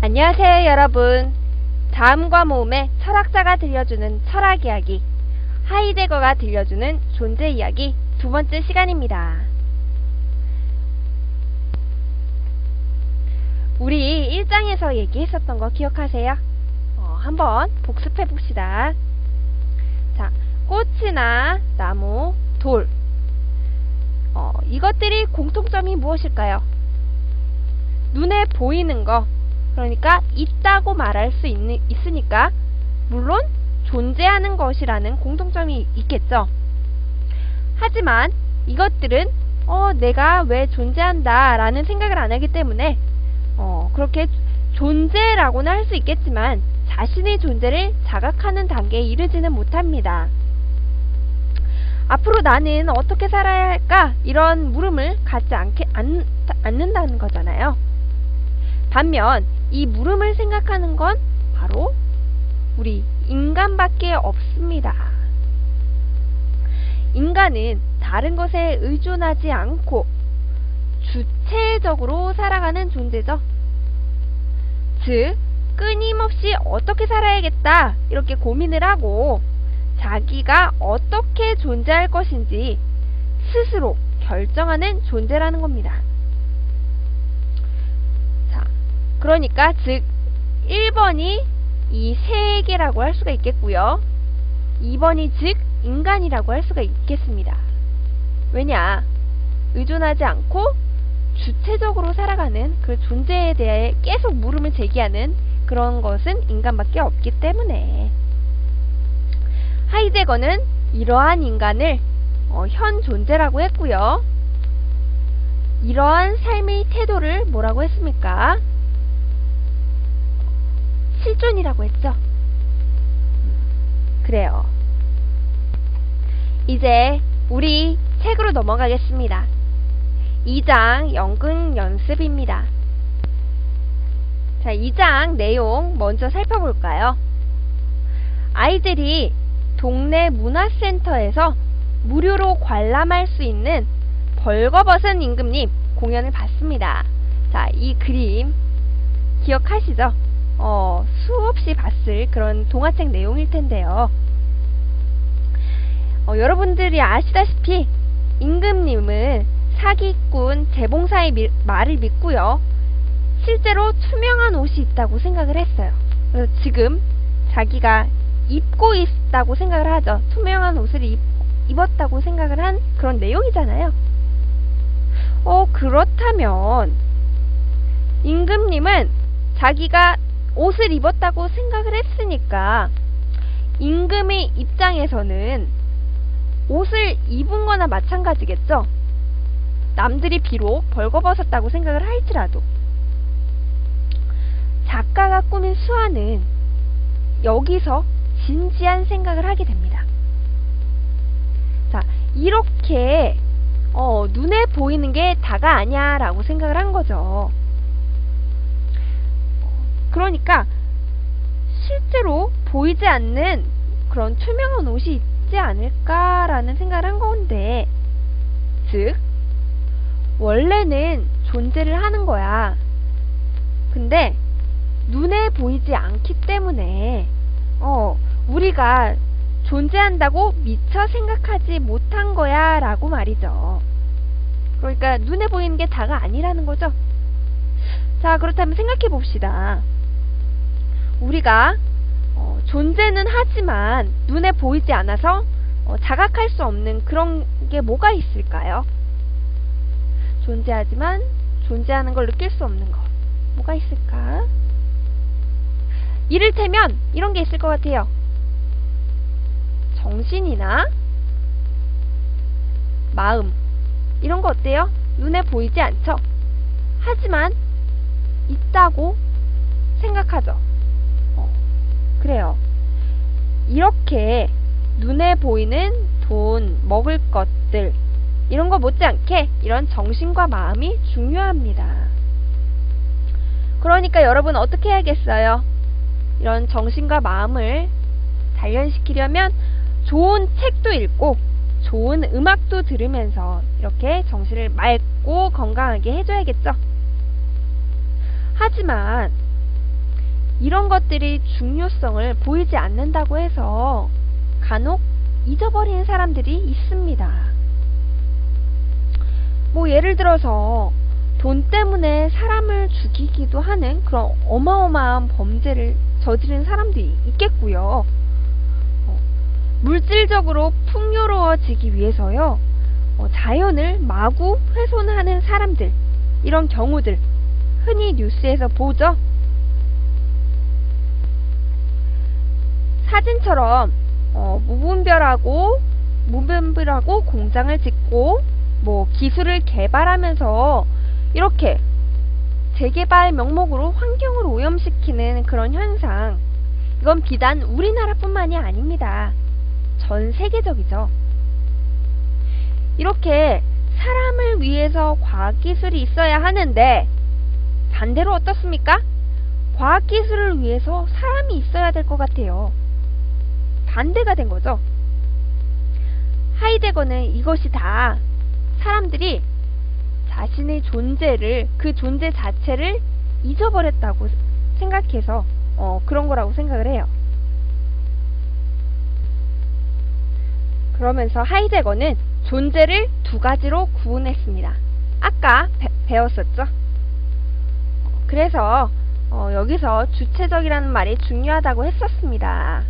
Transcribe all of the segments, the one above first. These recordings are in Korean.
안녕하세요 여러분. 다음과 모음의 철학자가 들려주는 철학 이야기, 하이데거가 들려주는 존재 이야기 두 번째 시간입니다. 우리 1장에서 얘기했었던 거 기억하세요? 한번 복습해 봅시다. 자, 꽃이나 나무, 돌, 이것들이 공통점이 무엇일까요? 눈에 보이는 거, 그러니까 있다고 말할 수 있으니까 물론 존재하는 것이라는 공통점이 있겠죠. 하지만 이것들은 내가 왜 존재한다 라는 생각을 안 하기 때문에 그렇게 존재라고는 할 수 있겠지만 자신의 존재를 자각하는 단계에 이르지는 못합니다. 앞으로 나는 어떻게 살아야 할까? 이런 물음을 갖지 않는다는 거잖아요. 반면 이 물음을 생각하는 건 바로 우리 인간밖에 없습니다. 인간은 다른 것에 의존하지 않고 주체적으로 살아가는 존재죠. 즉, 끊임없이 어떻게 살아야겠다 이렇게 고민을 하고 자기가 어떻게 존재할 것인지 스스로 결정하는 존재라는 겁니다. 자, 그러니까 즉 1번이 이 세계라고 할 수가 있겠고요. 2번이 즉 인간이라고 할 수가 있겠습니다. 왜냐? 의존하지 않고 주체적으로 살아가는 그 존재에 대해 계속 물음을 제기하는 그런 것은 인간밖에 없기 때문에. 하이데거는 이러한 인간을 현 존재라고 했고요. 이러한 삶의 태도를 뭐라고 했습니까? 실존이라고 했죠. 그래요. 이제 우리 책으로 넘어가겠습니다. 2장 연극 연습입니다. 자, 2장 내용 먼저 살펴볼까요? 아이들이 동네 문화센터에서 무료로 관람할 수 있는 벌거벗은 임금님 공연을 봤습니다. 자, 이 그림 기억하시죠? 수없이 봤을 그런 동화책 내용일 텐데요. 여러분들이 아시다시피 임금님은 사기꾼 재봉사의 말을 믿고요. 실제로 투명한 옷이 있다고 생각을 했어요. 그래서 지금 자기가 입고 있다고 생각을 하죠. 투명한 옷을 입었다고 생각을 한 그런 내용이잖아요. 그렇다면 임금님은 자기가 옷을 입었다고 생각을 했으니까 임금의 입장에서는 옷을 입은 거나 마찬가지겠죠. 남들이 비록 벌거벗었다고 생각을 할지라도. 작가가 꾸민 수아는 여기서 진지한 생각을 하게 됩니다. 자, 이렇게 눈에 보이는 게 다가 아니야 라고 생각을 한 거죠. 그러니까 실제로 보이지 않는 그런 투명한 옷이 있지 않을까라는 생각을 한 건데, 즉 원래는 존재를 하는 거야. 근데 눈에 보이지 않기 때문에 우리가 존재한다고 미처 생각하지 못한 거야 라고 말이죠. 그러니까 눈에 보이는 게 다가 아니라는 거죠. 자, 그렇다면 생각해 봅시다. 우리가 존재는 하지만 눈에 보이지 않아서 자각할 수 없는 그런 게 뭐가 있을까요? 존재하지만 존재하는 걸 느낄 수 없는 것, 뭐가 있을까? 이를테면 이런 게 있을 것 같아요. 정신이나 마음, 이런 거 어때요? 눈에 보이지 않죠? 하지만 있다고 생각하죠. 그래요. 이렇게 눈에 보이는 돈, 먹을 것들, 이런 거 못지않게 이런 정신과 마음이 중요합니다. 그러니까 여러분 어떻게 해야겠어요? 이런 정신과 마음을 단련시키려면 좋은 책도 읽고 좋은 음악도 들으면서 이렇게 정신을 맑고 건강하게 해줘야겠죠. 하지만 이런 것들이 중요성을 보이지 않는다고 해서 간혹 잊어버리는 사람들이 있습니다. 뭐 예를 들어서 돈 때문에 사람을 죽이기도 하는 그런 어마어마한 범죄를 저지른 사람도 있겠고요. 물질적으로 풍요로워지기 위해서요. 자연을 마구 훼손하는 사람들, 이런 경우들 흔히 뉴스에서 보죠. 사진처럼 무분별하고 공장을 짓고 뭐 기술을 개발하면서 이렇게 재개발 명목으로 환경을 오염시키는 그런 현상, 이건 비단 우리나라뿐만이 아닙니다. 전 세계적이죠. 이렇게 사람을 위해서 과학기술이 있어야 하는데 반대로 어떻습니까? 과학기술을 위해서 사람이 있어야 될 것 같아요. 반대가 된 거죠. 하이데거는 이것이 다 사람들이 자신의 존재를, 그 존재 자체를 잊어버렸다고 생각해서 그런 거라고 생각을 해요. 그러면서 하이데거는 존재를 두 가지로 구분했습니다. 아까 배웠었죠? 그래서 여기서 주체적이라는 말이 중요하다고 했었습니다.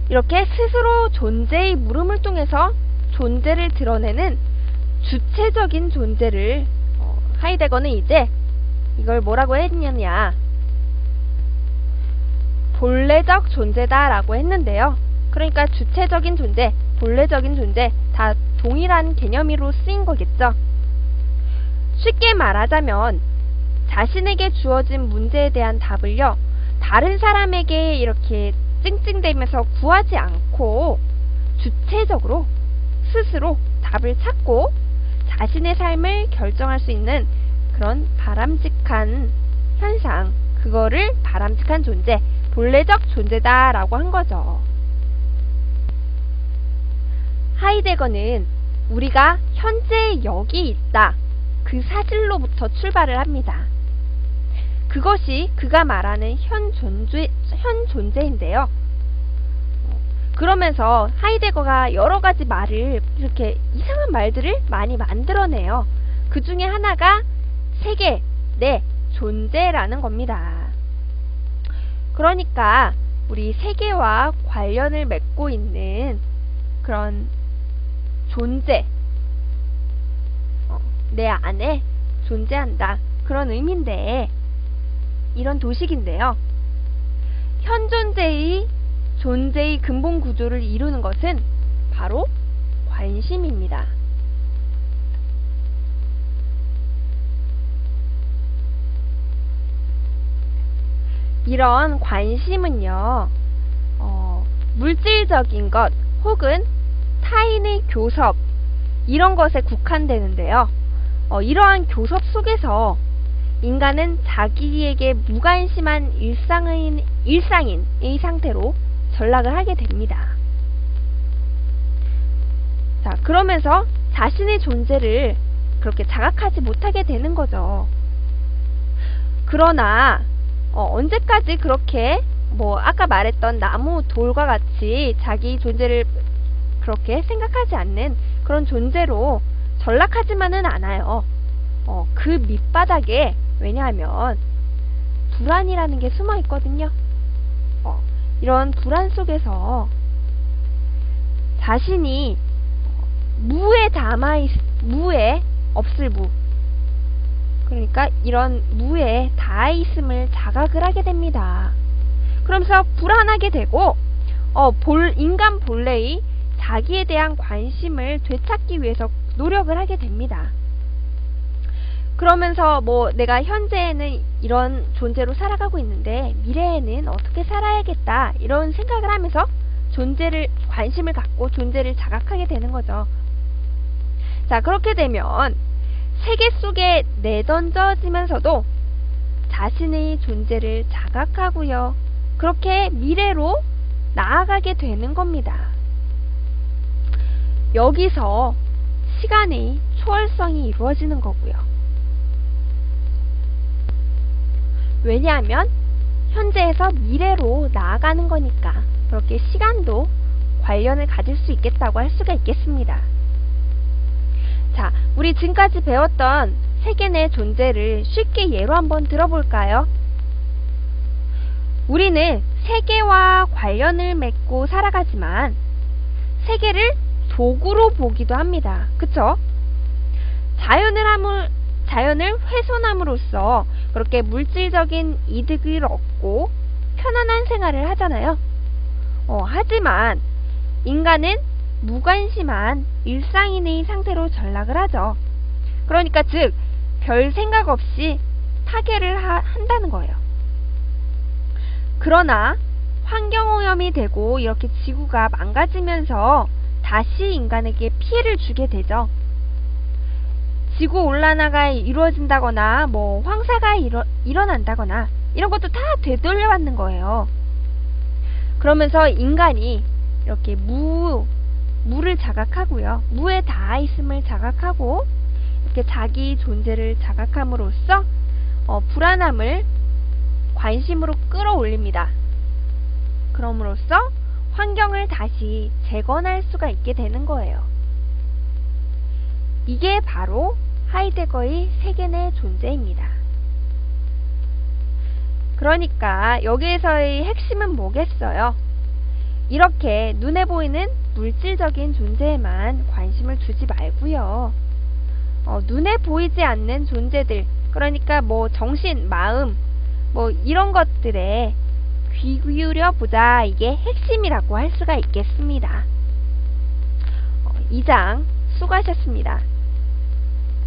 이렇게 스스로 존재의 물음을 통해서 존재를 드러내는 주체적인 존재를 하이데거는 이제 이걸 뭐라고 했느냐, 본래적 존재다라고 했는데요. 그러니까 주체적인 존재, 본래적인 존재 다 동일한 개념으로 쓰인 거겠죠. 쉽게 말하자면 자신에게 주어진 문제에 대한 답을요, 다른 사람에게 이렇게 찡찡대면서 구하지 않고 주체적으로 스스로 답을 찾고 자신의 삶을 결정할 수 있는 그런 바람직한 현상, 그거를 바람직한 존재, 본래적 존재다라고 한 거죠. 하이데거는 우리가 현재 여기 있다, 그 사실로부터 출발을 합니다. 그것이 그가 말하는 현 존재인데요. 그러면서 하이데거가 여러 가지 말을, 이렇게 이상한 말들을 많이 만들어내요. 그 중에 하나가 세계, 내, 존재라는 겁니다. 그러니까 우리 세계와 관련을 맺고 있는 그런 존재, 내 안에 존재한다, 그런 의미인데, 이런 도식인데요. 현 존재의 근본 구조를 이루는 것은 바로 관심입니다. 이런 관심은요, 물질적인 것 혹은 타인의 교섭, 이런 것에 국한되는데요. 이러한 교섭 속에서 인간은 자기에게 무관심한 일상인의 상태로 전락을 하게 됩니다. 자, 그러면서 자신의 존재를 그렇게 자각하지 못하게 되는 거죠. 그러나 언제까지 그렇게 아까 말했던 나무, 돌과 같이 자기 존재를 그렇게 생각하지 않는 그런 존재로 전락하지만은 않아요. 그 밑바닥에, 왜냐하면 불안이라는 게 숨어 있거든요. 이런 불안 속에서 자신이 무에 없을 무, 그러니까 이런 무에 닿아 있음을 자각을 하게 됩니다. 그러면서 불안하게 되고 인간 본래의 자기에 대한 관심을 되찾기 위해서 노력을 하게 됩니다. 그러면서 내가 현재에는 이런 존재로 살아가고 있는데 미래에는 어떻게 살아야겠다, 이런 생각을 하면서 관심을 갖고 존재를 자각하게 되는 거죠. 자, 그렇게 되면 세계 속에 내던져지면서도 자신의 존재를 자각하고요, 그렇게 미래로 나아가게 되는 겁니다. 여기서 시간의 초월성이 이루어지는 거고요. 왜냐하면 현재에서 미래로 나아가는 거니까 그렇게 시간도 관련을 가질 수 있겠다고 할 수가 있겠습니다. 자, 우리 지금까지 배웠던 세계 내 존재를 쉽게 예로 한번 들어볼까요? 우리는 세계와 관련을 맺고 살아가지만 세계를 도구로 보기도 합니다. 그쵸? 자연을 훼손함으로써 그렇게 물질적인 이득을 얻고 편안한 생활을 하잖아요. 하지만 인간은 무관심한 일상인의 상태로 전락을 하죠. 그러니까 즉 별 생각 없이 타결을 한다는 거예요. 그러나 환경오염이 되고 이렇게 지구가 망가지면서 다시 인간에게 피해를 주게 되죠. 지구온난화가 이루어진다거나 황사가 일어난다거나 이런 것도 다 되돌려받는 거예요. 그러면서 인간이 이렇게 무를 자각하고요. 무에 닿아 있음을 자각하고 이렇게 자기 존재를 자각함으로써 불안함을 관심으로 끌어올립니다. 그럼으로써 환경을 다시 재건할 수가 있게 되는 거예요. 이게 바로 하이데거의 세계 내 존재입니다. 그러니까 여기에서의 핵심은 뭐겠어요? 이렇게 눈에 보이는 물질적인 존재에만 관심을 두지 말고요. 눈에 보이지 않는 존재들, 그러니까 정신, 마음, 이런 것들에 귀 기울여 보자. 이게 핵심이라고 할 수가 있겠습니다. 2장 수고하셨습니다.